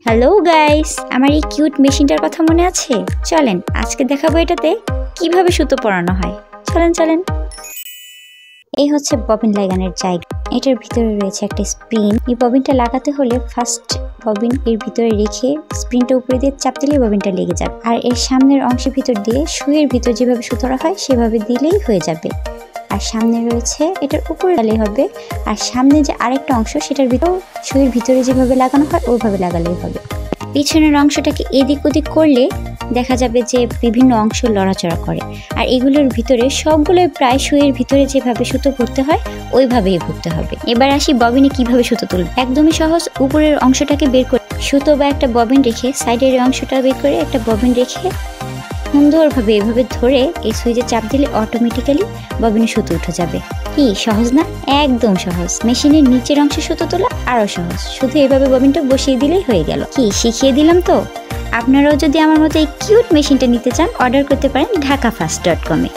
Hello guys, আমার এই cute মেশিনটার কথা মনে আছে? চলেন আজকে দেখাবো এটাতে কিভাবে সুতো পরানো হয়। চলেন। এই হচ্ছে ববিন লাগানোর জায়গা। এটার ভিতরে রয়েছে একটা স্প্রিং। এই ববিনটা লাগাতে হলে ফার্স্ট ববিন এর ভিতরে রেখে স্প্রিংটা উপরে দিয়ে চাপ দিলেই ববিনটা লেগে যাবে। আর এর সামনের অংশের ভিতর দিয়ে সুইয়ের ভিতর যেভাবে সুতোরা হয় সেভাবে দিলেই হয়ে যাবে। আর সামনে রয়েছে এটার উপরে লাগালেই হবে। আর সামনে যে আরেকটা অংশ সেটার ভিতর সুইয়ের ভিতরে যেভাবে লাগানো হয় ওইভাবে লাগালেই হবে। পিছনের অংশটাকে এদিক ওদিক করলে দেখা যাবে যে বিভিন্ন অংশ লড়াচড়া করে। আর এগুলোর ভিতরে সবগুলোই প্রায় সুইয়ের ভিতরে যেভাবে সুতো ভরতে হয় ওইভাবেই ভরতে হবে। এবার আসি ববিনে কিভাবে সুতো তুলবে। একদমই সহজ। উপরের অংশটাকে বের করে সুতো বা একটা ববিন রেখে সাইডের অংশটা বের করে একটা ববিন রেখে সুন্দরভাবে এভাবে ধরে এই সুইচে চাপ দিলে অটোমেটিক্যালি ববিনে সুতো উঠে যাবে। কি সহজ না? একদম সহজ। মেশিনের নিচের অংশে সুতো তোলা আরো সহজ। শুধু এভাবে ববিনটা বসিয়ে দিলেই হয়ে গেল। কি শিখিয়ে দিলাম তো? আপনারাও যদি আমার মতো এই কিউট মেশিনটা নিতে চান অর্ডার করতে পারেন ঢাকাফাস্ট.com-এ।